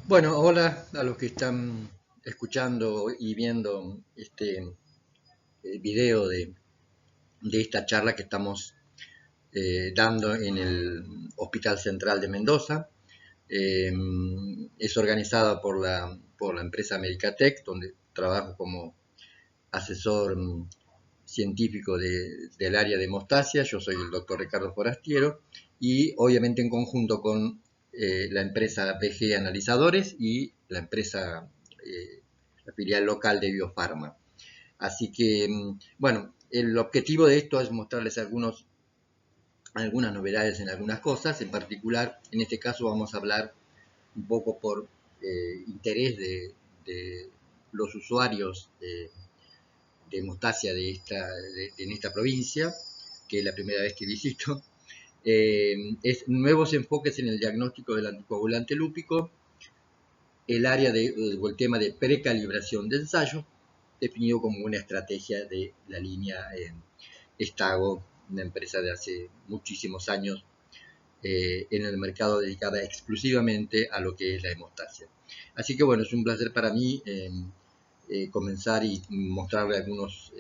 Bueno, hola a los que están escuchando y viendo este video de esta charla que estamos dando en el Hospital Central de Mendoza. Eh, es organizada por la empresa Medicatec, donde trabajo como asesor científico del área de hemostasia. Yo soy el doctor Ricardo Forastiero y obviamente en conjunto con la empresa BG Analizadores y la empresa, la filial local de Biofarma. Así que, bueno, el objetivo de esto es mostrarles algunas novedades en algunas cosas. En particular, en este caso vamos a hablar un poco por interés de los usuarios de hemostasia en esta provincia, que es la primera vez que visito. Es nuevos enfoques en el diagnóstico del anticoagulante lúpico, o el tema de precalibración de ensayo, definido como una estrategia de la línea Estago, una empresa de hace muchísimos años en el mercado dedicada exclusivamente a lo que es la hemostasia. Así que bueno, es un placer para mí comenzar y mostrarle algunos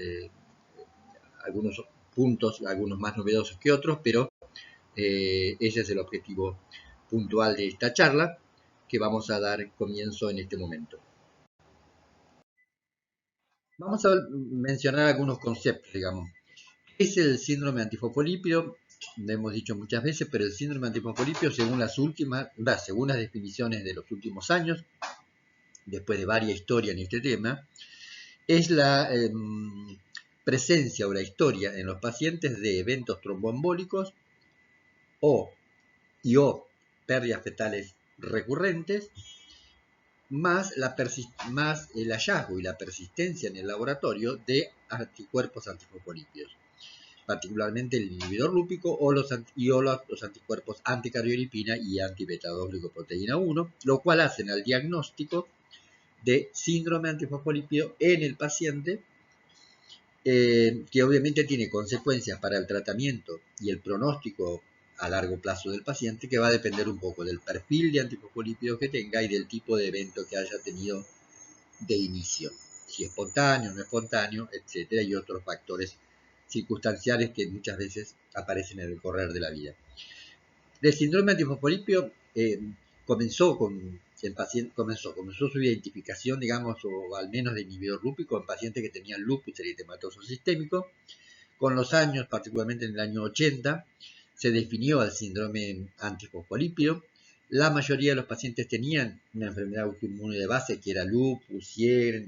puntos, algunos más novedosos que otros, pero ese es el objetivo puntual de esta charla que vamos a dar comienzo en este momento. Vamos a mencionar algunos conceptos, digamos. ¿Qué es el síndrome antifosfolípido? Lo hemos dicho muchas veces, pero el síndrome antifosfolípido, según las definiciones de los últimos años, después de varias historias en este tema, es la presencia o la historia en los pacientes de eventos tromboembólicos o pérdidas fetales recurrentes, más el hallazgo y la persistencia en el laboratorio de anticuerpos antifosfolípidos, particularmente el inhibidor lúpico o los anticuerpos anticardiolipina y anti-beta-2-glicoproteína 1, lo cual hacen al diagnóstico de síndrome antifosfolípido en el paciente, que obviamente tiene consecuencias para el tratamiento y el pronóstico a largo plazo del paciente, que va a depender un poco del perfil de antifosfolípidos que tenga y del tipo de evento que haya tenido de inicio, si espontáneo, no espontáneo, etcétera, y otros factores circunstanciales que muchas veces aparecen en el correr de la vida. El síndrome antifosfolípido comenzó su identificación, digamos, o al menos de inhibidor lúpico en pacientes que tenían lupus eritematoso sistémico. Con los años, particularmente en el año 80, se definió el síndrome antifosfolípido. La mayoría de los pacientes tenían una enfermedad autoinmune de base, que era lupus, SIER,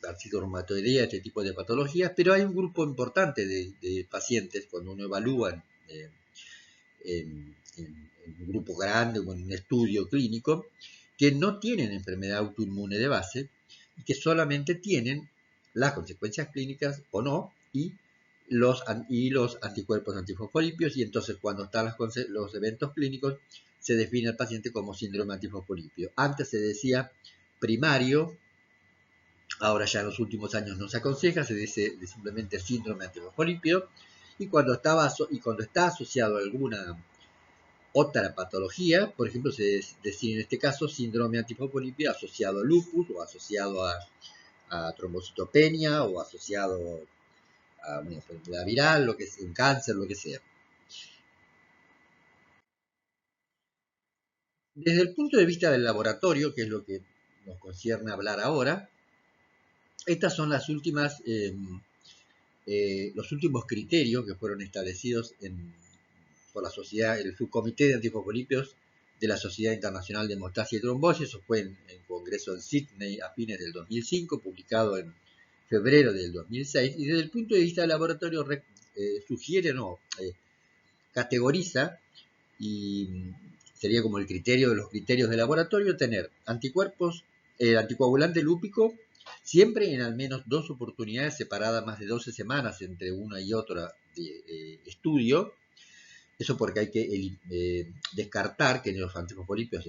artritis reumatoidea, este tipo de patologías, pero hay un grupo importante de pacientes, cuando uno evalúa en un grupo grande o en un estudio clínico, que no tienen enfermedad autoinmune de base y que solamente tienen las consecuencias clínicas o no los anticuerpos antifosfolípidos, y entonces cuando están los eventos clínicos se define al paciente como síndrome antifosfolípido. Antes se decía primario, ahora ya en los últimos años no se aconseja, se dice simplemente síndrome antifosfolípido, y cuando está asociado a alguna otra patología, por ejemplo, se decide en este caso síndrome antifosfolípido asociado a lupus o asociado a trombocitopenia o asociado a una enfermedad viral, lo que sea, un cáncer, lo que sea. Desde el punto de vista del laboratorio, que es lo que nos concierne hablar ahora, estas son los últimos criterios que fueron establecidos por la sociedad, el subcomité de antifosfolípidos de la Sociedad Internacional de Hemostasia y Trombosis. Eso fue en el Congreso en Sydney a fines del 2005, publicado en febrero del 2006, y desde el punto de vista del laboratorio sugiere, categoriza, y sería como el criterio de los criterios de laboratorio, tener anticuerpos, anticoagulante lúpico, siempre en al menos 2 oportunidades separadas más de 12 semanas entre una y otra estudio. Eso porque hay que descartar que los antifosfolípidos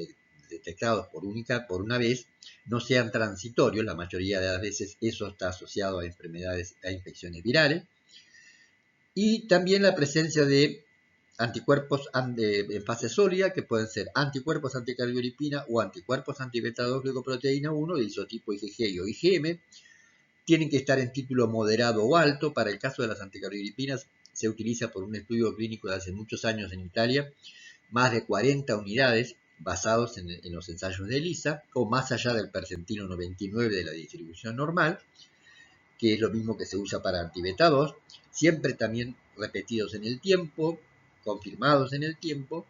detectados por una vez no sean transitorios. La mayoría de las veces eso está asociado a enfermedades, a infecciones virales. Y también la presencia de anticuerpos en fase sólida, que pueden ser anticuerpos anticardiolipina o anticuerpos anti-beta-2-glicoproteína 1 de isotipo IgG o IgM. Tienen que estar en título moderado o alto. Para el caso de las anticardiolipinas se utiliza por un estudio clínico de hace muchos años en Italia, más de 40 unidades basados en los ensayos de ELISA, o más allá del percentilo 99 de la distribución normal, que es lo mismo que se usa para anti-beta 2, siempre también repetidos en el tiempo, confirmados en el tiempo.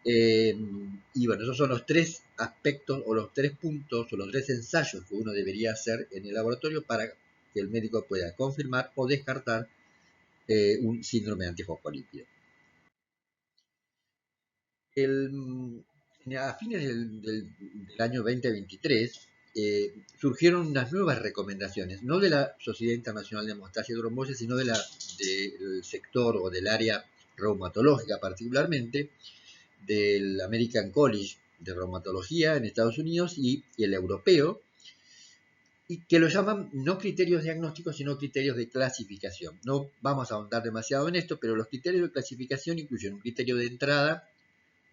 Y bueno, esos son los tres aspectos o los tres puntos o los tres ensayos que uno debería hacer en el laboratorio para que el médico pueda confirmar o descartar un síndrome antifosfolípido. A fines del año 2023 surgieron unas nuevas recomendaciones, no de la Sociedad Internacional de Hemostasia y Trombosis, sino del sector o del área reumatológica particularmente, del American College de Reumatología en Estados Unidos y el europeo, y que lo llaman no criterios diagnósticos, sino criterios de clasificación. No vamos a ahondar demasiado en esto, pero los criterios de clasificación incluyen un criterio de entrada,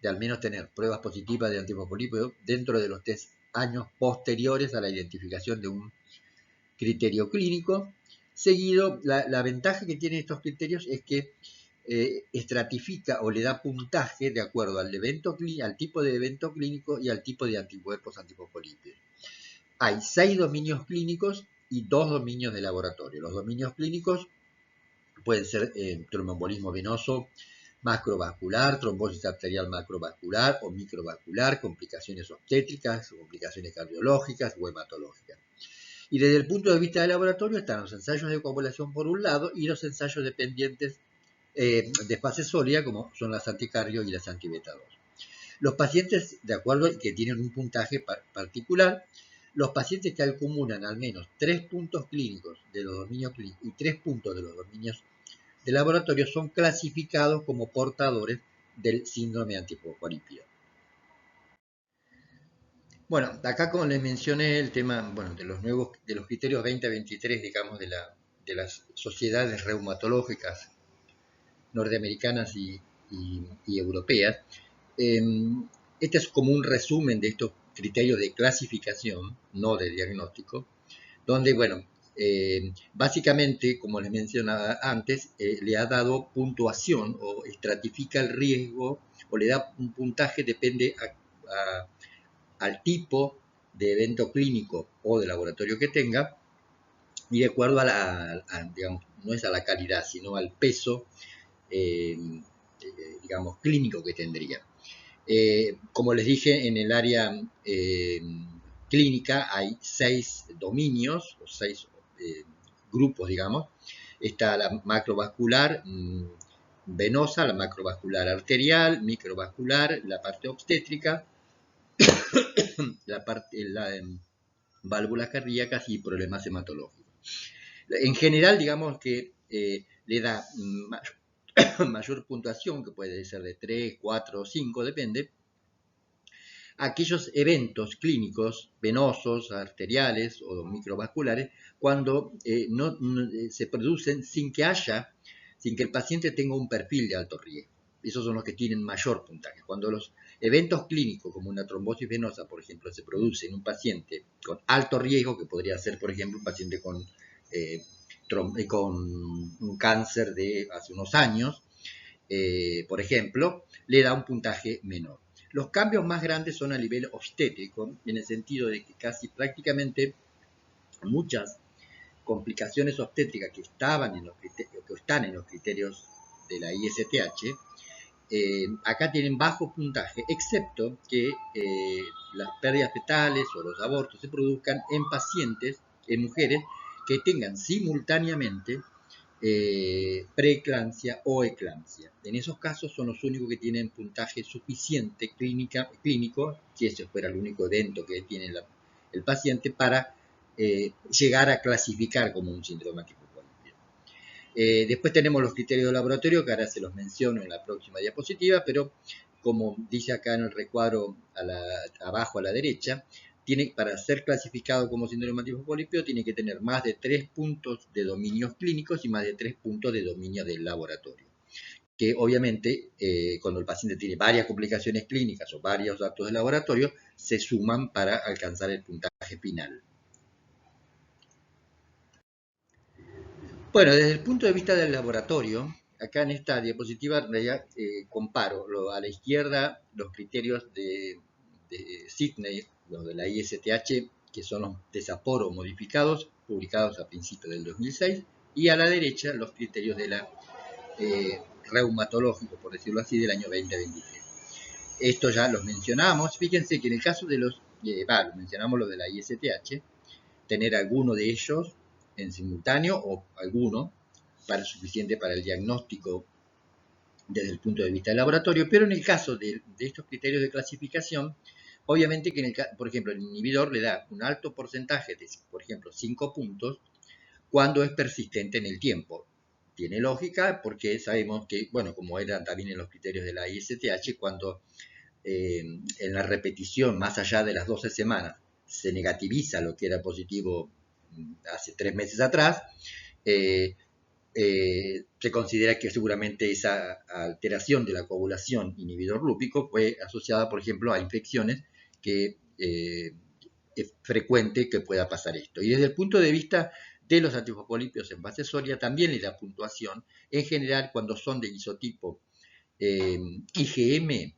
de al menos tener pruebas positivas de antifosfolípido dentro de los 3 años posteriores a la identificación de un criterio clínico. Seguido, la ventaja que tienen estos criterios es que estratifica o le da puntaje de acuerdo al tipo de evento clínico y al tipo de anticuerpos antifosfolípidos. Hay 6 dominios clínicos y 2 dominios de laboratorio. Los dominios clínicos pueden ser tromboembolismo venoso macrovascular, trombosis arterial macrovascular o microvascular, complicaciones obstétricas, complicaciones cardiológicas o hematológicas. Y desde el punto de vista del laboratorio están los ensayos de coagulación por un lado y los ensayos dependientes de fase sólida, como son las anticardio y las anti-beta 2. Los pacientes, de acuerdo que tienen un puntaje particular, los pacientes que acumulan al menos 3 puntos clínicos de los dominios clínicos y 3 puntos de los dominios de laboratorio son clasificados como portadores del síndrome antifosfolípido. Bueno, acá como les mencioné el tema, bueno, de los criterios 2023, digamos, de las sociedades reumatológicas norteamericanas y europeas. Este es como un resumen de estos criterios de clasificación, no de diagnóstico, donde, bueno, básicamente, como les mencionaba antes, le ha dado puntuación o estratifica el riesgo o le da un puntaje, depende al tipo de evento clínico o de laboratorio que tenga, y de acuerdo digamos, no es a la calidad, sino al peso, digamos, clínico que tendría. Como les dije, en el área clínica hay 6 dominios, o 6 grupos, digamos. Está la macrovascular venosa, la macrovascular arterial, microvascular, la parte obstétrica, la válvulas cardíacas y problemas hematológicos. En general, digamos que le da mayor puntuación, que puede ser de 3, 4 o 5, depende, aquellos eventos clínicos venosos, arteriales o microvasculares, cuando se producen sin que el paciente tenga un perfil de alto riesgo. Esos son los que tienen mayor puntaje. Cuando los eventos clínicos, como una trombosis venosa, por ejemplo, se produce en un paciente con alto riesgo, que podría ser, por ejemplo, un paciente con un cáncer de hace unos años, por ejemplo, le da un puntaje menor. Los cambios más grandes son a nivel obstétrico, en el sentido de que casi prácticamente muchas complicaciones obstétricas que están en los criterios de la ISTH, acá tienen bajo puntaje, excepto que las pérdidas fetales o los abortos se produzcan en pacientes, en mujeres, que tengan simultáneamente preeclampsia o eclampsia. En esos casos son los únicos que tienen puntaje suficiente clínico, si ese fuera el único evento que tiene el paciente, para llegar a clasificar como un síndrome antifosfolípido. Después tenemos los criterios de laboratorio, que ahora se los menciono en la próxima diapositiva, pero como dice acá en el recuadro abajo a la derecha, para ser clasificado como síndrome antifosfolípido tiene que tener más de 3 puntos de dominios clínicos y más de 3 puntos de dominio del laboratorio. que obviamente cuando el paciente tiene varias complicaciones clínicas o varios datos de laboratorio, se suman para alcanzar el puntaje final. Bueno, desde el punto de vista del laboratorio, acá en esta diapositiva en realidad, comparo a la izquierda los criterios de Sydney, los de la ISTH, que son los desaporos modificados, publicados a principios del 2006, y a la derecha los criterios de la reumatológico, por decirlo así, del año 2023. Esto ya los mencionamos. Fíjense que en el caso de los, mencionamos los de la ISTH, tener alguno de ellos en simultáneo o alguno suficiente para el diagnóstico desde el punto de vista del laboratorio, pero en el caso de estos criterios de clasificación, obviamente que, por ejemplo, el inhibidor le da un alto porcentaje de, por ejemplo, 5 puntos cuando es persistente en el tiempo. Tiene lógica porque sabemos que, bueno, como eran también en los criterios de la ISTH, cuando en la repetición más allá de las 12 semanas se negativiza lo que era positivo hace 3 meses atrás, se considera que seguramente esa alteración de la coagulación inhibidor lúpico fue asociada, por ejemplo, a infecciones que es frecuente que pueda pasar esto. Y desde el punto de vista de los antifosfolipios en fase sólida también le da puntuación. En general, cuando son de isotipo IgM,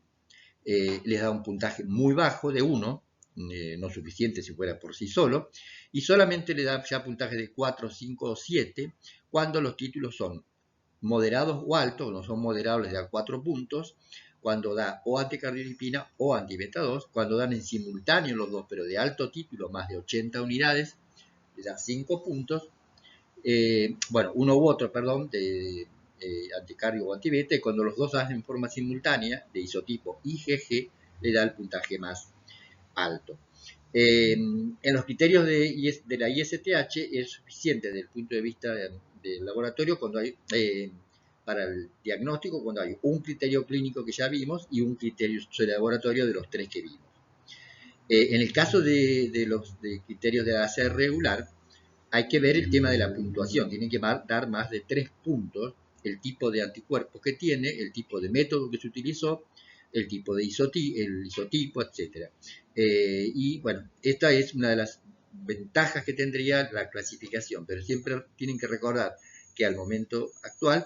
les da un puntaje muy bajo de 1, no suficiente si fuera por sí solo, y solamente le da ya puntajes de 4, 5 o 7 cuando los títulos son moderados o altos, no son moderados les da 4 puntos, cuando da o anticardiolipina o antibeta 2, cuando dan en simultáneo los dos, pero de alto título, más de 80 unidades, le da 5 puntos, bueno, uno u otro, perdón, de anticardio o antibeta, y cuando los dos hacen en forma simultánea, de isotipo IgG, le da el puntaje más alto. En los criterios de la ISTH es suficiente desde el punto de vista del laboratorio cuando hay, para el diagnóstico, cuando hay un criterio clínico que ya vimos y un criterio de laboratorio de los 3 que vimos. En el caso de los criterios de ACR regular, hay que ver el tema de la puntuación. Tienen que dar más de 3 puntos el tipo de anticuerpos que tiene, el tipo de método que se utilizó, el tipo de isotipo, etc. Y bueno, esta es una de las ventajas que tendría la clasificación, pero siempre tienen que recordar que al momento actual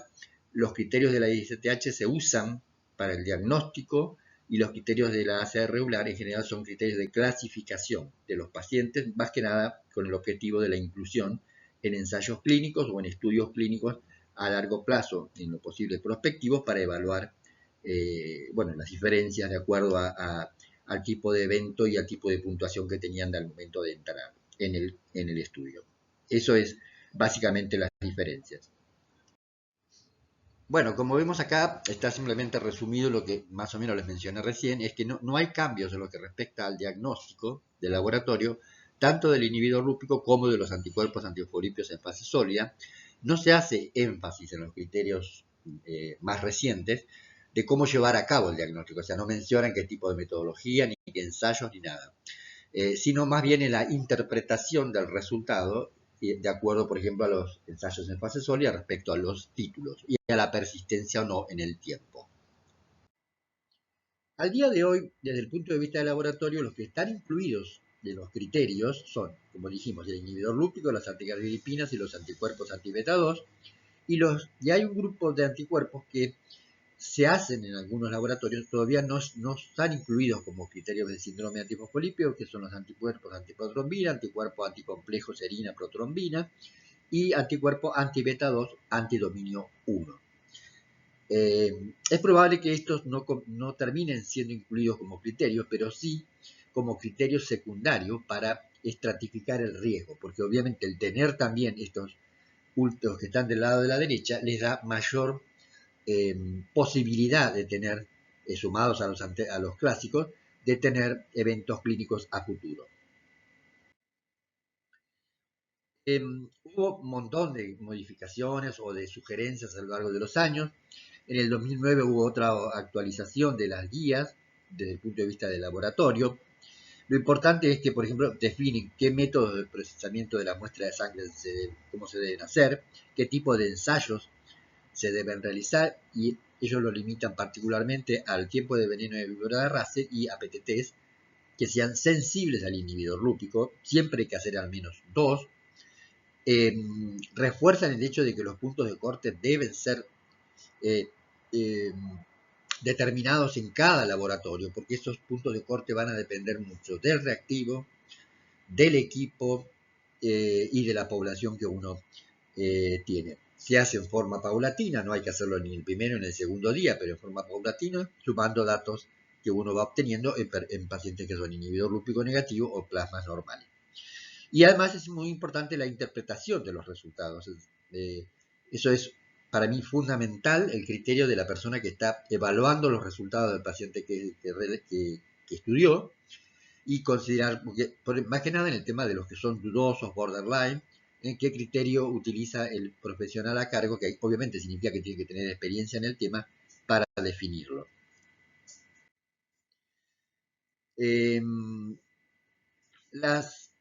los criterios de la ISTH se usan para el diagnóstico y los criterios de la ACR regular en general son criterios de clasificación de los pacientes, más que nada con el objetivo de la inclusión en ensayos clínicos o en estudios clínicos a largo plazo, en lo posible prospectivos, para evaluar bueno, las diferencias de acuerdo al tipo de evento y al tipo de puntuación que tenían al momento de entrar en el estudio. Eso es básicamente las diferencias. Bueno, como vemos acá, está simplemente resumido lo que más o menos les mencioné recién, es que no hay cambios en lo que respecta al diagnóstico del laboratorio, tanto del inhibidor lúpico como de los anticuerpos antifosfolipios en fase sólida. No se hace énfasis en los criterios más recientes de cómo llevar a cabo el diagnóstico, o sea, no mencionan qué tipo de metodología, ni qué ensayos, ni nada, sino más bien en la interpretación del resultado de acuerdo, por ejemplo, a los ensayos en fase sólida respecto a los títulos y a la persistencia o no en el tiempo. Al día de hoy, desde el punto de vista del laboratorio, los que están incluidos de los criterios son, como dijimos, el inhibidor lúpico, las anticardiolipinas y los anticuerpos anti-beta 2, y hay un grupo de anticuerpos que se hacen en algunos laboratorios, todavía no están incluidos como criterios de síndrome antifosfolípico, que son los anticuerpos antiprotrombina, anticuerpo anticomplejo serina protrombina y anticuerpo anti-beta 2 antidominio 1. Es probable que estos no terminen siendo incluidos como criterios, pero sí como criterios secundarios para estratificar el riesgo, porque obviamente el tener también estos últimos que están del lado de la derecha les da mayor posibilidad de tener, sumados a los clásicos, de tener eventos clínicos a futuro. Hubo un montón de modificaciones o de sugerencias a lo largo de los años. En el 2009 hubo otra actualización de las guías desde el punto de vista del laboratorio. Lo importante es que, por ejemplo, definen qué métodos de procesamiento de la muestra de sangre cómo se deben hacer, qué tipo de ensayos se deben realizar y ellos lo limitan particularmente al tiempo de veneno de víbora de Russell y a PTTs que sean sensibles al inhibidor lúpico. Siempre hay que hacer al menos 2. Refuerzan el hecho de que los puntos de corte deben ser eh, eh, determinados en cada laboratorio, porque esos puntos de corte van a depender mucho del reactivo, del equipo y de la población que uno tiene. Se hace en forma paulatina, no hay que hacerlo ni el primero ni el segundo día, pero en forma paulatina, sumando datos que uno va obteniendo en pacientes que son inhibidor lúpico negativo o plasmas normales. Y además es muy importante la interpretación de los resultados. Eso es para mí fundamental, el criterio de la persona que está evaluando los resultados del paciente que estudió, y considerar, más que nada en el tema de los que son dudosos, borderline, en qué criterio utiliza el profesional a cargo, que obviamente significa que tiene que tener experiencia en el tema para definirlo. Las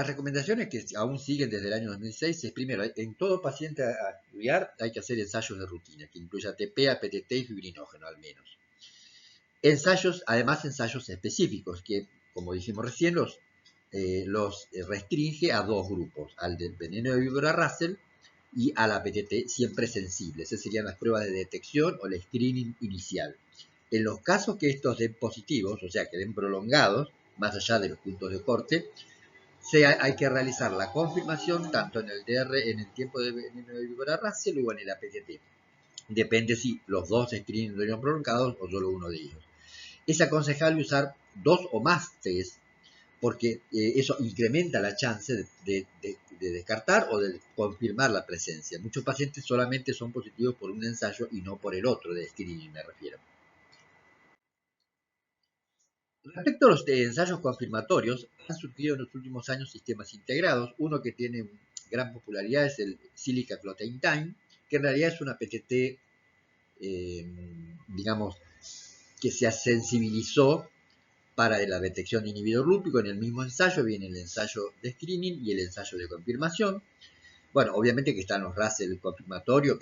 recomendaciones que aún siguen desde el año 2006 es, primero, en todo paciente a estudiar hay que hacer ensayos de rutina, que incluya TPA, PTT y fibrinógeno al menos. Además ensayos específicos, que como dijimos recién, los restringe a 2 grupos, al del veneno de víbora Russell y a la PTT siempre sensible. Esas serían las pruebas de detección o el screening inicial. En los casos que estos den positivos, o sea, que den prolongados, más allá de los puntos de corte, hay que realizar la confirmación tanto en el DR, en el tiempo de veneno de víbora Russell o en el APTT. Depende si los dos screenings dieron prolongados o solo uno de ellos. Es aconsejable usar 2 o más test porque eso incrementa la chance de descartar o de confirmar la presencia. Muchos pacientes solamente son positivos por un ensayo y no por el otro, de screening me refiero. Respecto a los ensayos confirmatorios, han surgido en los últimos años sistemas integrados. Uno que tiene gran popularidad es el Silica Clotting Time, que en realidad es una PTT, digamos, que se sensibilizó para la detección de inhibidor lúpico. En el mismo ensayo viene el ensayo de screening y el ensayo de confirmación. Bueno, obviamente que están los Russell confirmatorios,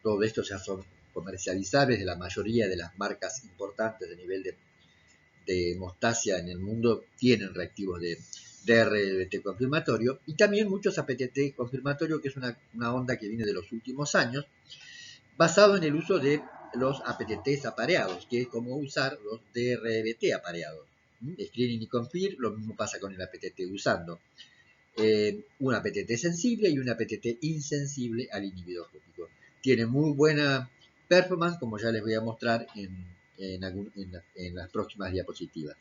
todo esto ya son comercializables de la mayoría de las marcas importantes de nivel de hemostasia en el mundo, tienen reactivos de RBT confirmatorio, y también muchos APTT confirmatorio, que es una onda que viene de los últimos años, basado en el uso de los APTTs apareados, que es como usar los DRBT apareados. Screening y confir, lo mismo pasa con el APTT, usando un APTT sensible y un APTT insensible al inhibidor lúpico. Tiene muy buena performance, como ya les voy a mostrar en las próximas diapositivas.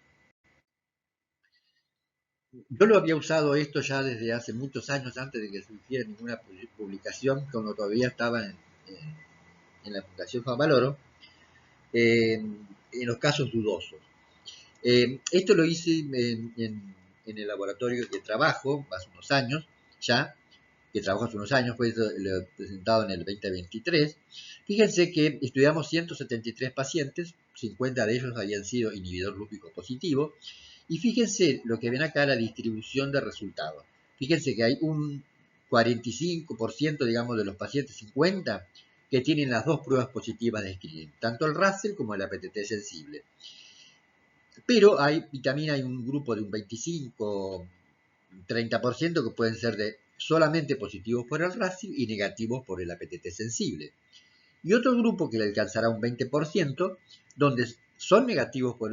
Yo lo había usado esto ya desde hace muchos años, antes de que surgiera ninguna publicación, cuando todavía estaba en la Fundación Favaloro, en los casos dudosos. Esto lo hice en el laboratorio que trabajo hace unos años, fue presentado en el 2023. Fíjense que estudiamos 173 pacientes, 50 de ellos habían sido inhibidor lúpico positivo, y fíjense lo que ven acá, la distribución de resultados. Fíjense que hay un 45%, digamos, de los pacientes, 50, que tienen las dos pruebas positivas de screening, tanto el Russell como el APTT sensible. Pero también hay un grupo de un 25-30% que pueden ser solamente positivos por el Russell y negativos por el APTT sensible. Y otro grupo que le alcanzará un 20%, donde son negativos por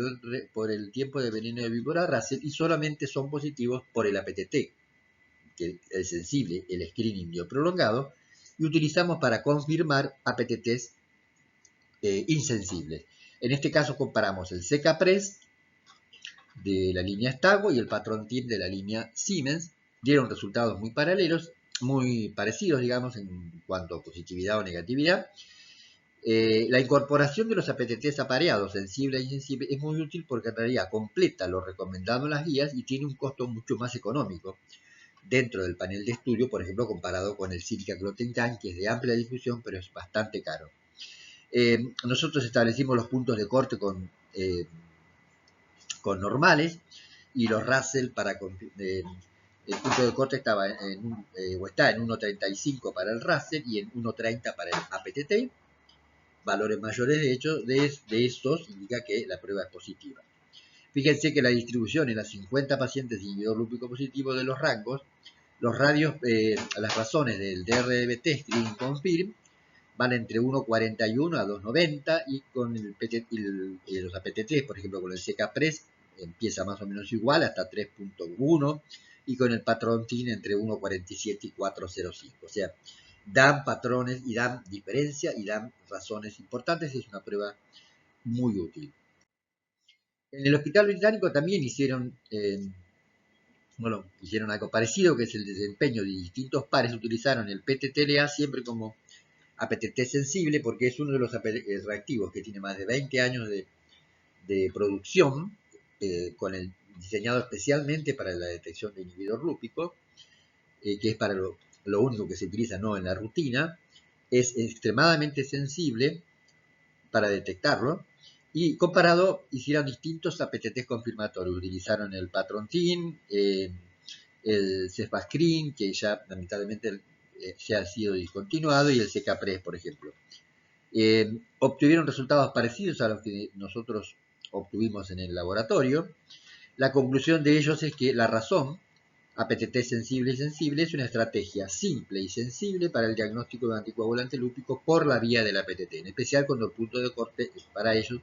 el tiempo de veneno de víbora Russell y solamente son positivos por el APTT, que es sensible, el screening dio prolongado, y utilizamos para confirmar APTTs insensibles. En este caso comparamos el SECAPRES de la línea Stago y el Patron Team de la línea Siemens. Dieron resultados muy parecidos, digamos, en cuanto a positividad o negatividad. La incorporación de los APTTs apareados, sensible e insensible, es muy útil porque en realidad completa lo recomendado en las guías y tiene un costo mucho más económico dentro del panel de estudio, por ejemplo, comparado con el Silica Clotting Time, que es de amplia difusión, pero es bastante caro. Nosotros establecimos los puntos de corte con normales, y los Russell el punto de corte está en 1.35 para el Russell y en 1.30 para el APTT. valores mayores de estos indica que la prueba es positiva. Fíjense que la distribución en las 50 pacientes de inhibidor lúpico positivo de los rangos, las razones del DRBT Screening Confirm van entre 1,41 a 2,90 y con los APT3, por ejemplo, con el CK-PRES empieza más o menos igual hasta 3,1 y con el Patrontin entre 1,47 y 4,05. O sea, dan patrones y dan diferencia y dan razones importantes. Es una prueba muy útil. En el Hospital Británico también hicieron algo parecido, que es el desempeño de distintos pares. Utilizaron el PTTLA siempre como APTT sensible, porque es uno de los reactivos que tiene más de 20 años de producción, diseñado especialmente para la detección de inhibidor lúpico, que es para lo único que se utiliza, no en la rutina. Es extremadamente sensible para detectarlo, y comparado hicieron distintos APTT confirmatorios. Utilizaron el Patrontin, el Cefascrin, que ya lamentablemente se ha sido discontinuado, y el CK-PRES, por ejemplo. Obtuvieron resultados parecidos a los que nosotros obtuvimos en el laboratorio. La conclusión de ellos es que la razón APTT sensible y sensible es una estrategia simple y sensible para el diagnóstico de anticoagulante lúpico por la vía del APTT, en especial cuando el punto de corte para ellos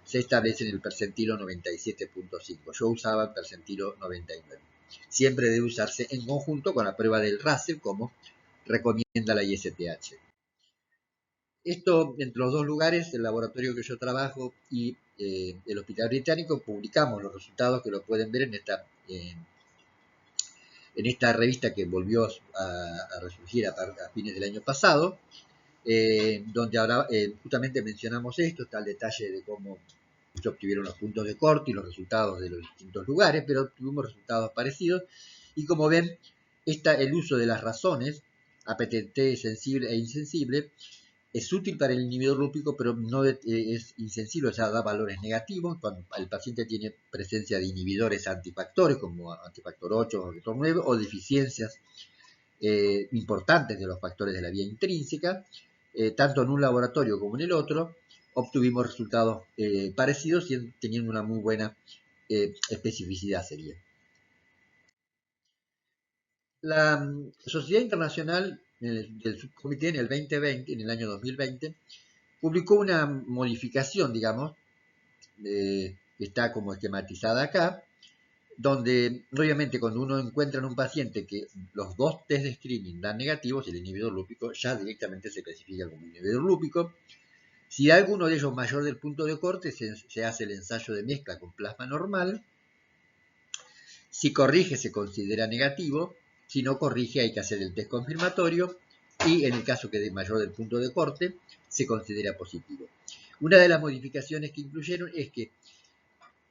se establece en el percentilo 97.5. Yo usaba el percentilo 99. Siempre debe usarse en conjunto con la prueba del Russell, como recomienda la ISTH. Esto, entre los dos lugares, el laboratorio que yo trabajo y el Hospital Británico, publicamos los resultados, que lo pueden ver en esta revista que volvió a resurgir a fines del año pasado, donde ahora justamente mencionamos esto. Está el detalle de cómo se obtuvieron los puntos de corte y los resultados de los distintos lugares, pero tuvimos resultados parecidos. Y como ven, el uso de las razones APTT sensible e insensible es útil para el inhibidor lúpico, pero no es insensible, o sea, da valores negativos cuando el paciente tiene presencia de inhibidores antifactores, como antifactor 8 o factor 9, o deficiencias importantes de los factores de la vía intrínseca. Tanto en un laboratorio como en el otro, obtuvimos resultados parecidos, teniendo una muy buena especificidad, sería. La Sociedad Internacional del Subcomité en el 2020, en el año 2020, publicó una modificación, digamos, que está como esquematizada acá, donde obviamente cuando uno encuentra en un paciente que los dos test de screening dan negativos, el inhibidor lúpico ya directamente se clasifica como inhibidor lúpico. Si alguno de ellos mayor del punto de corte, se hace el ensayo de mezcla con plasma normal. Si corrige, se considera negativo. Si no corrige, hay que hacer el test confirmatorio, y en el caso que de mayor del punto de corte, se considera positivo. Una de las modificaciones que incluyeron es que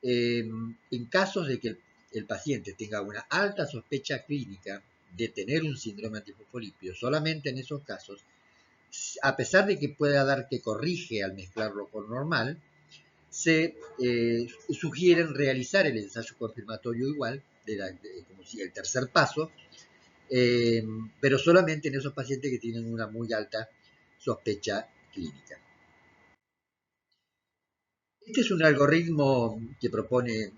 en casos de que el paciente tenga una alta sospecha clínica de tener un síndrome antifosfolípido, solamente en esos casos, a pesar de que pueda dar que corrige al mezclarlo con normal, se sugieren realizar el ensayo confirmatorio igual, como si el tercer paso, pero solamente en esos pacientes que tienen una muy alta sospecha clínica. Este es un algoritmo que promociona,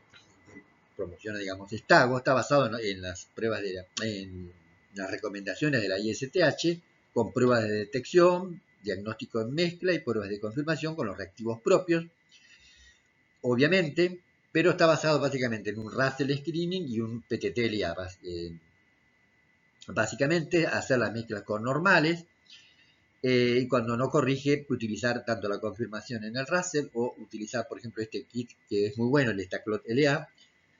digamos, Stago. Está basado en las pruebas en las recomendaciones de la ISTH, con pruebas de detección, diagnóstico en mezcla y pruebas de confirmación con los reactivos propios, obviamente, pero está basado básicamente en un Russell Screening y un PTT-LA. Básicamente, hacer las mezclas con normales, y cuando no corrige, utilizar tanto la confirmación en el Russell, o utilizar, por ejemplo, este kit que es muy bueno, el Staclot LA,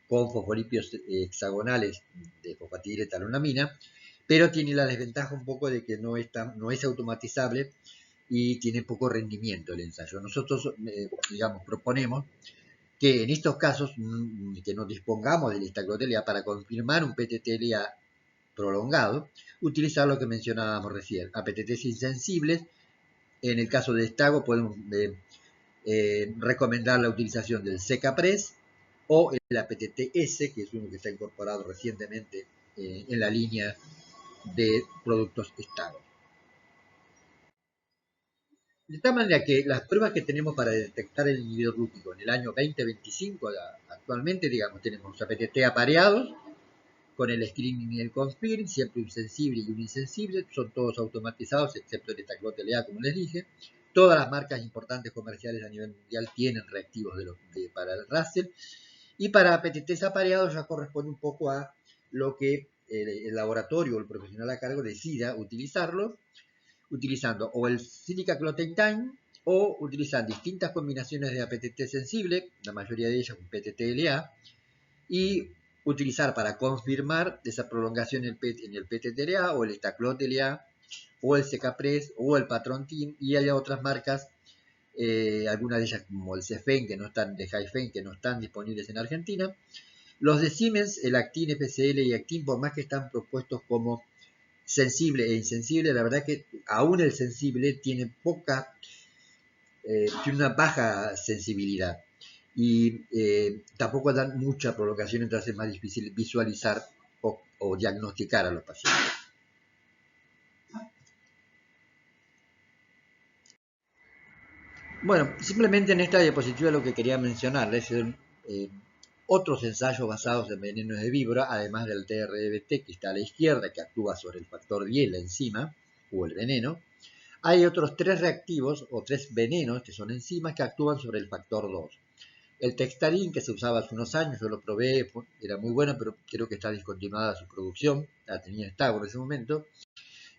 con fosfolipios hexagonales de fosfatidiletalanamina, pero tiene la desventaja un poco de que no es automatizable y tiene poco rendimiento el ensayo. Nosotros, digamos, proponemos que en estos casos que nos dispongamos del Staclot-LA para confirmar un PTT-LA prolongado, utilizar lo que mencionábamos recién, APTTs insensibles. En el caso de Stago podemos recomendar la utilización del CK-PRES o el APTT-S, que es uno que está incorporado recientemente en la línea de productos Stago. De tal manera que las pruebas que tenemos para detectar el inhibidor lúpico en el año 2025, actualmente, digamos, tenemos APTT apareados, con el screening y el confirm, siempre un sensible y un insensible, son todos automatizados, excepto el Estaclot-LA, como les dije. Todas las marcas importantes comerciales a nivel mundial tienen reactivos para el Russell. Y para APTTs apareados ya corresponde un poco a lo que el laboratorio o el profesional a cargo decida utilizarlo, utilizando o el Silica Clotentine o utilizan distintas combinaciones de APTT sensible, la mayoría de ellas un PTT-LA, y utilizar para confirmar esa prolongación en el PTT-LA o el Estaclot-LA o el Secapres o el Patron-Team, y hay otras marcas, algunas de ellas como el Cefen, que no están, de Haifen, que no están disponibles en Argentina. Los de Siemens, el Actin FCL y Actin, por más que están propuestos como sensible e insensible, la verdad que aún el sensible tiene tiene una baja sensibilidad y tampoco dan mucha prolongación, entonces es más difícil visualizar o diagnosticar a los pacientes. Bueno, simplemente en esta diapositiva lo que quería mencionarles es otros ensayos basados en venenos de víbora, además del TRBT que está a la izquierda, que actúa sobre el factor 10, la enzima, o el veneno. Hay otros 3 reactivos o 3 venenos, que son enzimas, que actúan sobre el factor 2. El Textarin, que se usaba hace unos años, yo lo probé, era muy bueno, pero creo que está discontinuada su producción, la tenía en Stago en ese momento.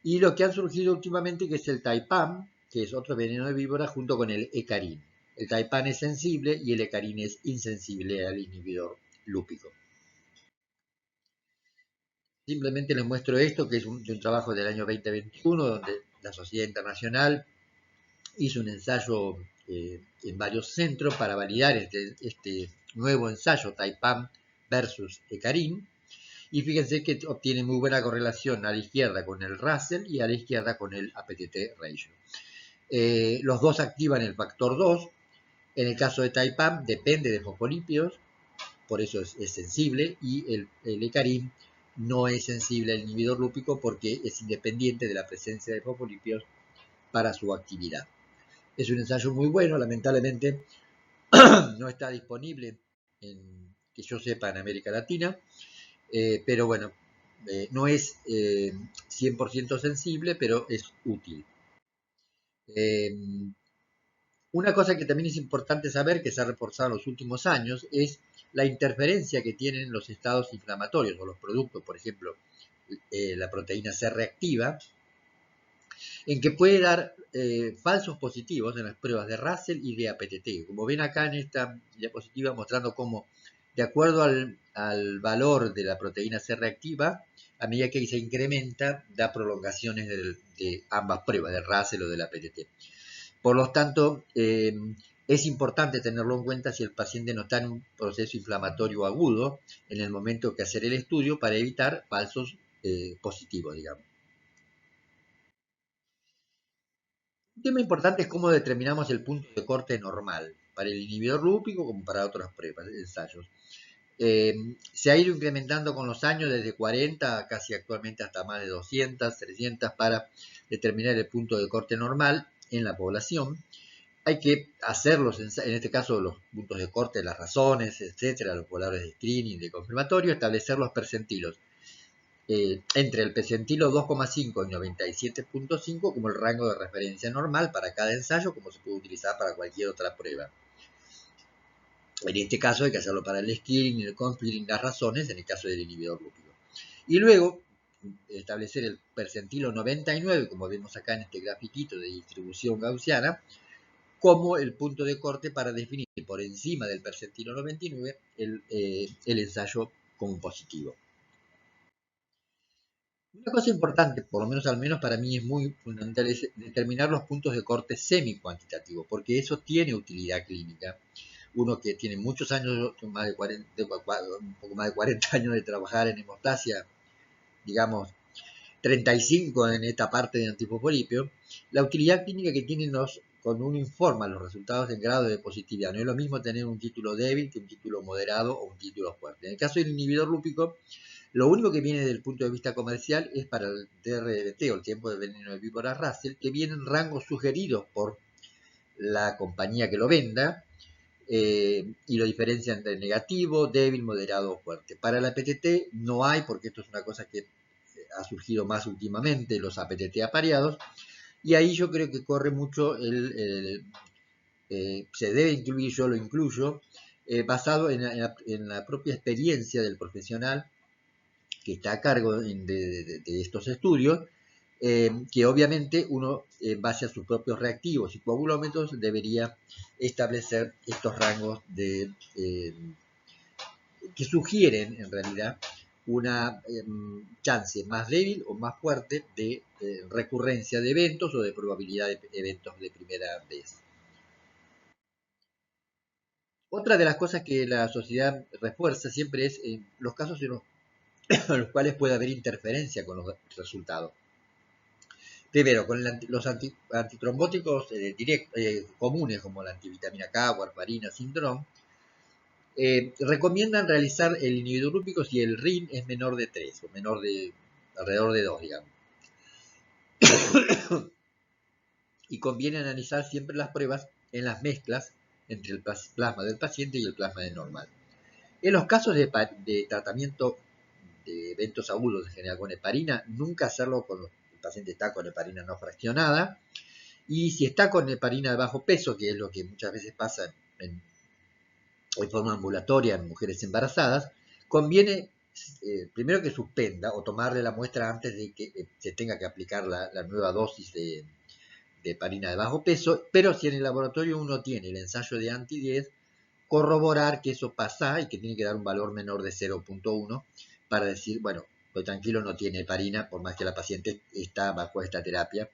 Y lo que han surgido últimamente, que es el Taipam, que es otro veneno de víbora, junto con el Hecarin. El Taipam es sensible y el Hecarin es insensible al inhibidor lúpico. Simplemente les muestro esto, que es un trabajo del año 2021, donde la Sociedad Internacional hizo un ensayo en varios centros para validar este nuevo ensayo, Taipam versus Hecarin. Y fíjense que obtiene muy buena correlación a la izquierda con el Russell y a la izquierda con el APTT ratio. Los dos activan el factor 2. En el caso de Taipam depende de fosfolípidos, por eso es sensible, y el Hecarin no es sensible al inhibidor lúpico porque es independiente de la presencia de fosfolípidos para su actividad. Es un ensayo muy bueno, lamentablemente no está disponible, que yo sepa, en América Latina, pero bueno, no es 100% sensible, pero es útil. Una cosa que también es importante saber, que se ha reforzado en los últimos años, es la interferencia que tienen los estados inflamatorios o los productos, por ejemplo, la proteína C reactiva, en que puede dar falsos positivos en las pruebas de Russell y de APTT. Como ven acá en esta diapositiva mostrando cómo, de acuerdo al valor de la proteína C reactiva, a medida que se incrementa, da prolongaciones de ambas pruebas, de Russell o de la APTT. Por lo tanto, es importante tenerlo en cuenta si el paciente no está en un proceso inflamatorio agudo en el momento que hacer el estudio para evitar falsos positivos, digamos. Un tema importante es cómo determinamos el punto de corte normal para el inhibidor lúpico como para otras pruebas, ensayos. Se ha ido incrementando con los años desde 40 casi actualmente hasta más de 200, 300 para determinar el punto de corte normal en la población. Hay que hacerlos, en este caso los puntos de corte, las razones, etcétera, los valores de screening, de confirmatorio, establecer los percentilos entre el percentilo 2,5 y 97,5 como el rango de referencia normal para cada ensayo, como se puede utilizar para cualquier otra prueba. En este caso hay que hacerlo para el screening, el confirming, las razones, en el caso del inhibidor lúpico. Y luego establecer el percentilo 99, como vemos acá en este grafiquito de distribución gaussiana, como el punto de corte para definir por encima del percentilo 99 el ensayo como positivo. Una cosa importante, por lo menos al menos para mí es muy fundamental, es determinar los puntos de corte semi-cuantitativo, porque eso tiene utilidad clínica. Uno que tiene muchos años, más de 40, un poco más de 40 años de trabajar en hemostasia, digamos 35 en esta parte de antifosfolipio, la utilidad clínica que tienen cuando uno informa los resultados en grado de positividad. No es lo mismo tener un título débil que un título moderado o un título fuerte. En el caso del inhibidor lúpico, lo único que viene desde el punto de vista comercial es para el TRBT o el tiempo de veneno de víbora Russell, que vienen rangos sugeridos por la compañía que lo venda y lo diferencia entre negativo, débil, moderado o fuerte. Para la PTT no hay, porque esto es una cosa que ha surgido más últimamente, los APTT apareados, y ahí yo creo que corre mucho se debe incluir, yo lo incluyo, basado en la propia experiencia del profesional que está a cargo de estos estudios, que obviamente uno, en base a sus propios reactivos y coagulómetros, debería establecer estos rangos que sugieren en realidad una chance más débil o más fuerte de recurrencia de eventos o de probabilidad de eventos de primera vez. Otra de las cosas que la sociedad refuerza siempre es los casos en los cuales puede haber interferencia con los resultados. Primero, con los antitrombóticos comunes como la antivitamina K, warfarina, Sindrom, recomiendan realizar el inhibidor lúpico si el RIN es menor de 3 o menor de alrededor de 2, digamos. Y conviene analizar siempre las pruebas en las mezclas entre el plasma del paciente y el plasma del normal. En los casos de tratamiento de eventos agudos en general con heparina, nunca hacerlo cuando el paciente está con heparina no fraccionada. Y si está con heparina de bajo peso, que es lo que muchas veces pasa en forma ambulatoria en mujeres embarazadas, conviene primero que suspenda o tomarle la muestra antes de que se tenga que aplicar la nueva dosis de heparina de bajo peso, pero si en el laboratorio uno tiene el ensayo de anti-10, corroborar que eso pasa y que tiene que dar un valor menor de 0.1 para decir, bueno, pues tranquilo, no tiene heparina, por más que la paciente está bajo esta terapia,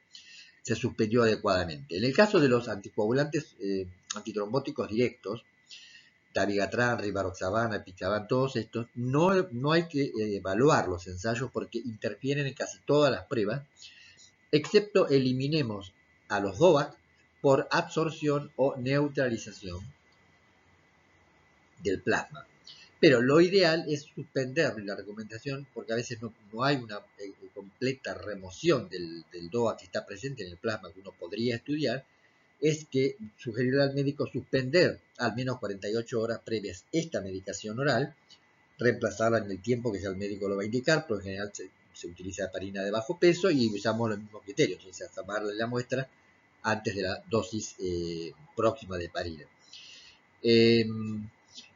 se suspendió adecuadamente. En el caso de los anticoagulantes antitrombóticos directos, dabigatran, rivaroxaban, apixaban, todos estos, no hay que evaluar los ensayos porque interfieren en casi todas las pruebas, excepto eliminemos a los DOAC por absorción o neutralización del plasma. Pero lo ideal es suspender la recomendación porque a veces no hay una completa remoción del DOA que está presente en el plasma que uno podría estudiar, es que sugerir al médico suspender al menos 48 horas previas esta medicación oral, reemplazarla en el tiempo que ya el médico lo va a indicar, porque en general se utiliza heparina de bajo peso y usamos los mismos criterios, o sea, tomarle la muestra antes de la dosis próxima de heparina.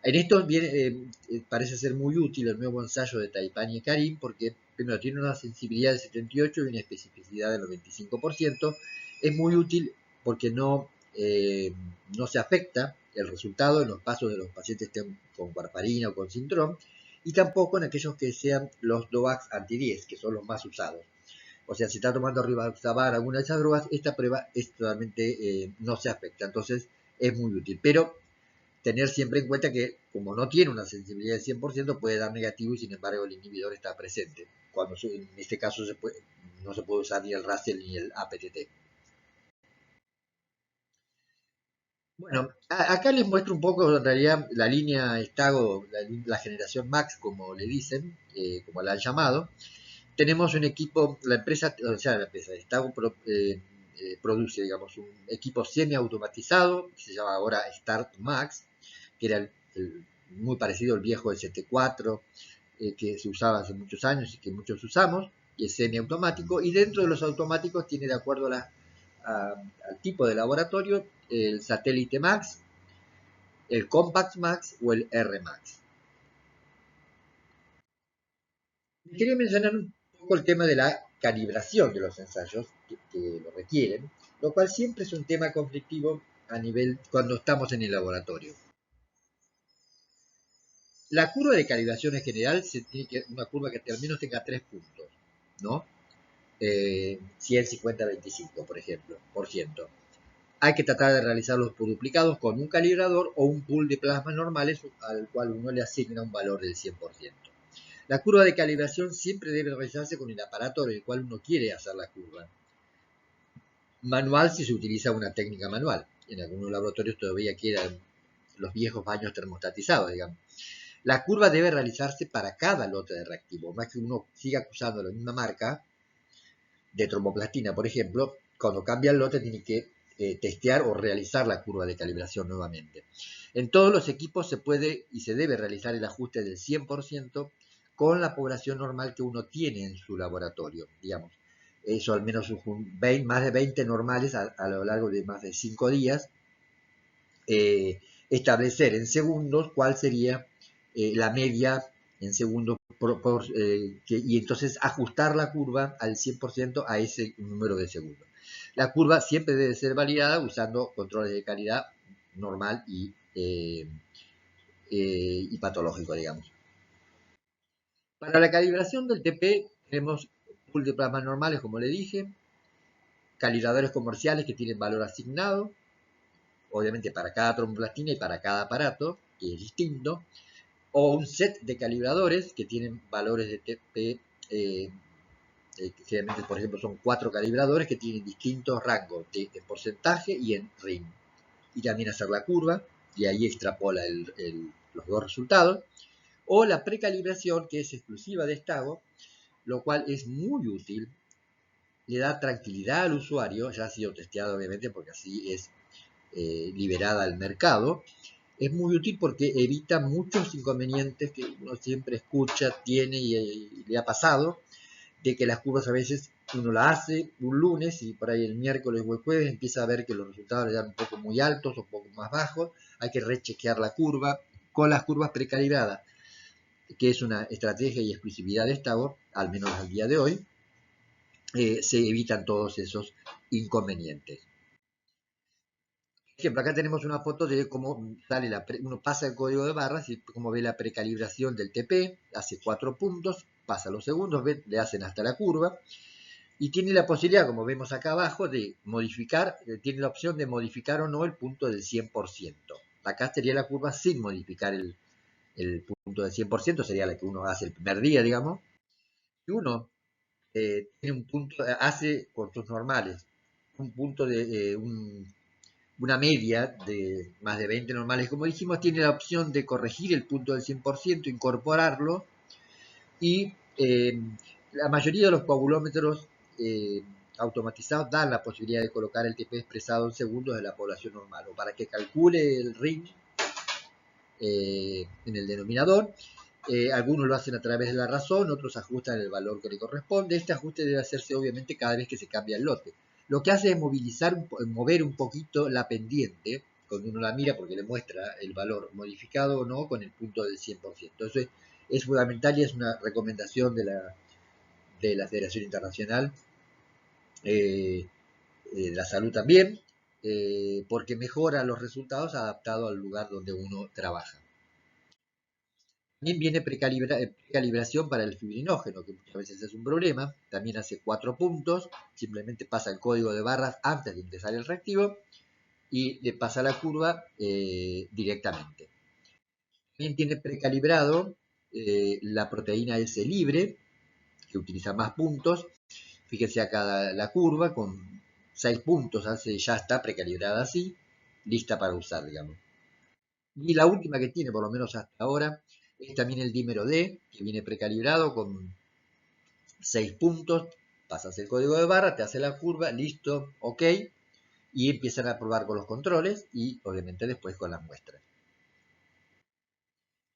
En esto parece ser muy útil el nuevo ensayo de Taipani y Karim porque primero tiene una sensibilidad del 78 y una especificidad del 95%. Es muy útil porque no se afecta el resultado en los pasos de los pacientes que estén con warfarina o con Sindrom y tampoco en aquellos que sean los DOACs anti-10, que son los más usados. O sea, si está tomando rivaroxaban, alguna de esas drogas, esta prueba totalmente no se afecta. Entonces, es muy útil. Pero tener siempre en cuenta que como no tiene una sensibilidad del 100% puede dar negativo y sin embargo el inhibidor está presente. Cuando en este caso no se puede usar ni el Russell ni el APTT. Bueno, acá les muestro un poco en realidad la línea Stago, la generación Max, como le dicen, como la han llamado. Tenemos un equipo, la empresa Stago produce, digamos, un equipo semi-automatizado, que se llama ahora Start Max, que era muy parecido al viejo ST4, que se usaba hace muchos años y que muchos usamos, y es semiautomático, y dentro de los automáticos tiene, de acuerdo al tipo de laboratorio, el satélite Max, el Compact Max o el R Max. Quería mencionar un poco el tema de la calibración de los ensayos que lo requieren, lo cual siempre es un tema conflictivo a nivel cuando estamos en el laboratorio. La curva de calibración en general una curva que al menos tenga 3 puntos, ¿no? 100, 50, 25, por ejemplo, por ciento. Hay que tratar de realizarlos por duplicados con un calibrador o un pool de plasmas normales al cual uno le asigna un valor del 100%. La curva de calibración siempre debe realizarse con el aparato en el cual uno quiere hacer la curva. Manual si se utiliza una técnica manual. En algunos laboratorios todavía quedan los viejos baños termostatizados, digamos. La curva debe realizarse para cada lote de reactivo, más que uno siga usando la misma marca de tromboplastina, por ejemplo, cuando cambia el lote tiene que testear o realizar la curva de calibración nuevamente. En todos los equipos se puede y se debe realizar el ajuste del 100% con la población normal que uno tiene en su laboratorio, digamos. Eso al menos más de 20 normales a lo largo de más de 5 días. Establecer en segundos cuál sería la media en segundos y entonces ajustar la curva al 100% a ese número de segundos. La curva siempre debe ser validada usando controles de calidad normal y patológico, digamos. Para la calibración del TP tenemos pool de plasmas normales, como le dije, calibradores comerciales que tienen valor asignado, obviamente para cada tromboplastina y para cada aparato, que es distinto, o un set de calibradores que tienen valores de TP, generalmente, por ejemplo, son 4 calibradores que tienen distintos rangos en porcentaje y en RIM. Y también hacer la curva, y ahí extrapola los dos resultados. O la precalibración, que es exclusiva de Stago, lo cual es muy útil, le da tranquilidad al usuario, ya ha sido testeado obviamente porque así es liberada al mercado. Es muy útil porque evita muchos inconvenientes que uno siempre escucha, tiene y le ha pasado, de que las curvas a veces uno la hace un lunes y por ahí el miércoles o el jueves empieza a ver que los resultados le dan un poco muy altos o un poco más bajos, hay que rechequear la curva con las curvas precalibradas, que es una estrategia y exclusividad de Stago, al menos al día de hoy. Se evitan todos esos inconvenientes. Por ejemplo, acá tenemos una foto de cómo sale uno pasa el código de barras y cómo ve la precalibración del TP, hace 4 puntos, pasa los segundos, le hacen hasta la curva y tiene la posibilidad, como vemos acá abajo, de modificar, tiene la opción de modificar o no el punto del 100%. Acá sería la curva sin modificar el punto del 100%, sería la que uno hace el primer día, digamos. Y uno tiene un punto, hace cortos normales, un punto de una media de más de 20 normales, como dijimos, tiene la opción de corregir el punto del 100%, incorporarlo, y la mayoría de los coagulómetros automatizados dan la posibilidad de colocar el TP expresado en segundos de la población normal, o para que calcule el RIM en el denominador. Algunos lo hacen a través de la razón, otros ajustan el valor que le corresponde. Este ajuste debe hacerse obviamente cada vez que se cambia el lote. Lo que hace es mover un poquito la pendiente, cuando uno la mira, porque le muestra el valor modificado o no con el punto del 100%. Eso es fundamental y es una recomendación de la Federación Internacional de la Salud también, porque mejora los resultados adaptados al lugar donde uno trabaja. También viene precalibración para el fibrinógeno, que muchas veces es un problema. También hace 4 puntos, simplemente pasa el código de barras antes de ingresar el reactivo y le pasa la curva directamente. También tiene precalibrado la proteína S libre, que utiliza más puntos. Fíjense acá la curva con 6 puntos, ya está precalibrada así, lista para usar, digamos. Y la última que tiene, por lo menos hasta ahora, es también el dímero D, que viene precalibrado con 6 puntos. Pasas el código de barra, te hace la curva, listo, ok, y empiezan a probar con los controles y obviamente después con las muestras.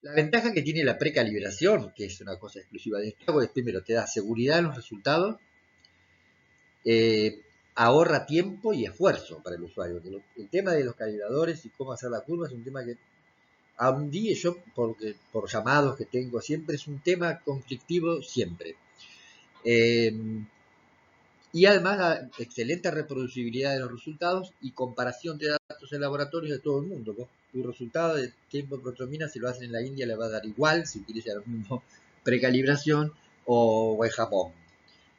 La ventaja que tiene la precalibración, que es una cosa exclusiva de esto, es primero te da seguridad en los resultados, ahorra tiempo y esfuerzo para el usuario. El tema de los calibradores y cómo hacer la curva es un tema que a un día yo, por llamados que tengo siempre, es un tema conflictivo siempre. Y además la excelente reproducibilidad de los resultados y comparación de datos en laboratorios de todo el mundo. Tu resultado de tiempo de protromina, si lo hacen en la India, le va a dar igual si utiliza la misma precalibración o en Japón.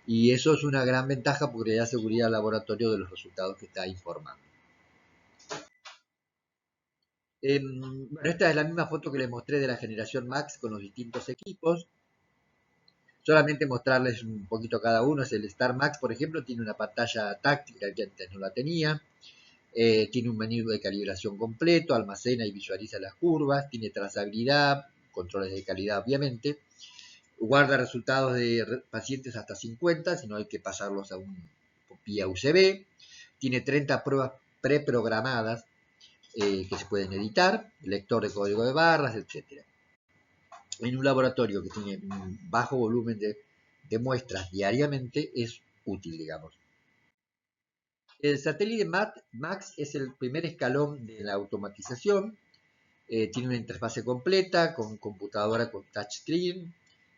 Y eso es una gran ventaja porque le da seguridad al laboratorio de los resultados que está informando. Bueno, esta es la misma foto que les mostré de la generación Max con los distintos equipos. Solamente mostrarles un poquito cada uno. El Star Max, por ejemplo, tiene una pantalla táctica que antes no la tenía. Tiene un menú de calibración completo, almacena y visualiza las curvas, tiene trazabilidad, controles de calidad obviamente, guarda resultados de pacientes hasta 50, si no hay que pasarlos a un vía UCB, tiene 30 pruebas preprogramadas que se pueden editar, lector de código de barras, etc. En un laboratorio que tiene un bajo volumen de muestras diariamente es útil, digamos. El satélite MAX es el primer escalón de la automatización. Tiene una interfase completa con computadora con touchscreen,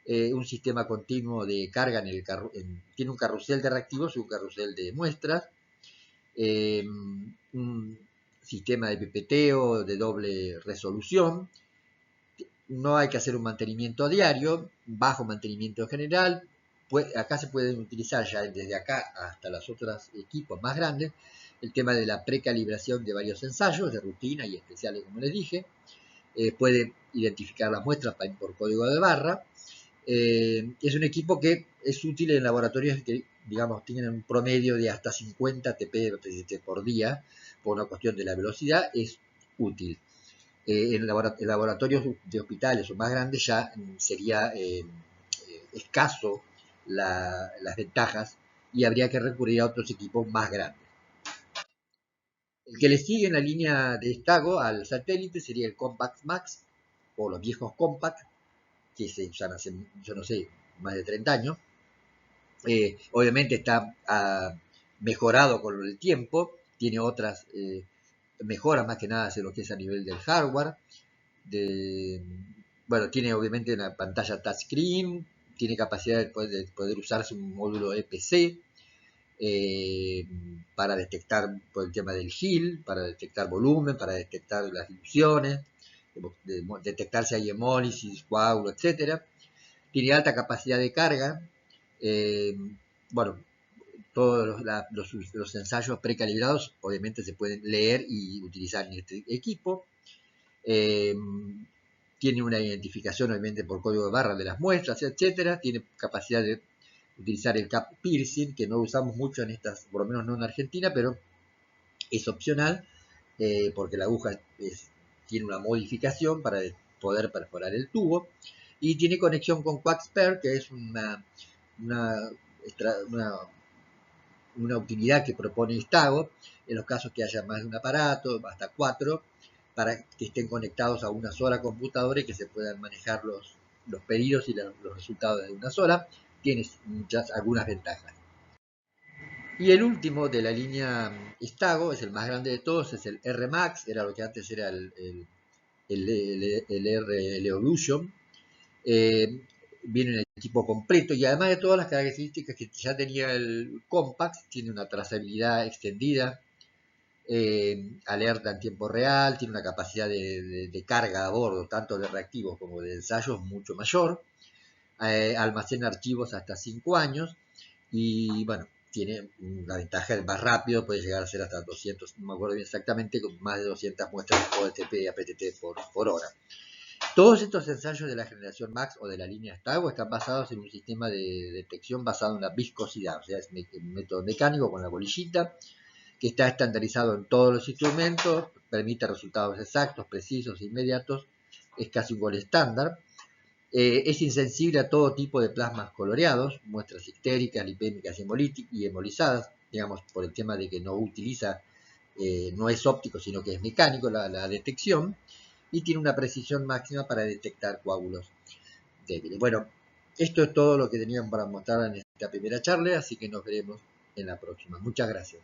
un sistema continuo de carga tiene un carrusel de reactivos y un carrusel de muestras, un sistema de pipeteo de doble resolución. No hay que hacer un mantenimiento a diario, bajo mantenimiento en general. Acá se pueden utilizar ya desde acá hasta los otros equipos más grandes el tema de la precalibración de varios ensayos de rutina y especiales, como les dije. Puede identificar las muestras por código de barra. Es un equipo que es útil en laboratorios que, digamos, tienen un promedio de hasta 50 TP por día, por una cuestión de la velocidad, es útil. En laboratorios de hospitales o más grandes ya sería escaso las ventajas y habría que recurrir a otros equipos más grandes. El que le sigue en la línea de estago al satélite sería el Compact Max o los viejos Compact, que se usan hace, yo no sé, más de 30 años. Obviamente está mejorado con el tiempo, tiene otras mejoras más que nada en lo que es a nivel del hardware. Bueno, tiene obviamente una pantalla touchscreen, tiene capacidad de poder usarse un módulo EPC para detectar por el tema del GIL, para detectar volumen, para detectar las diluciones, detectar si hay hemólisis, coágulo, etc. Tiene alta capacidad de carga. Bueno, todos los ensayos precalibrados obviamente se pueden leer y utilizar en este equipo. Tiene una identificación obviamente por código de barra de las muestras, etcétera. Tiene capacidad de utilizar el cap piercing, que no usamos mucho en estas, por lo menos no en Argentina, pero es opcional porque la aguja tiene una modificación para poder perforar el tubo y tiene conexión con QuackSpare, que es una utilidad que propone Stago en los casos que haya más de un aparato, hasta 4, para que estén conectados a una sola computadora y que se puedan manejar los pedidos y los resultados de una sola. Tiene algunas ventajas. Y el último de la línea Stago, es el más grande de todos, es el R Max, era lo que antes era el R Evolution. Viene en el equipo completo y además de todas las características que ya tenía el Compact, tiene una trazabilidad extendida, alerta en tiempo real, tiene una capacidad de carga a bordo, tanto de reactivos como de ensayos, mucho mayor, almacena archivos hasta 5 años y bueno, tiene la ventaja de más rápido, puede llegar a ser hasta 200, no me acuerdo bien exactamente, con más de 200 muestras OLTP y APTT por hora. Todos estos ensayos de la generación MAX o de la línea Stago están basados en un sistema de detección basado en la viscosidad, o sea, es un método mecánico con la bolillita, que está estandarizado en todos los instrumentos, permite resultados exactos, precisos, inmediatos, es casi un gol estándar. Es insensible a todo tipo de plasmas coloreados, muestras histéricas, lipémicas y hemolizadas, digamos, por el tema de que no utiliza, no es óptico, sino que es mecánico la detección, y tiene una precisión máxima para detectar coágulos débiles. Bueno, esto es todo lo que teníamos para mostrar en esta primera charla, así que nos veremos en la próxima. Muchas gracias.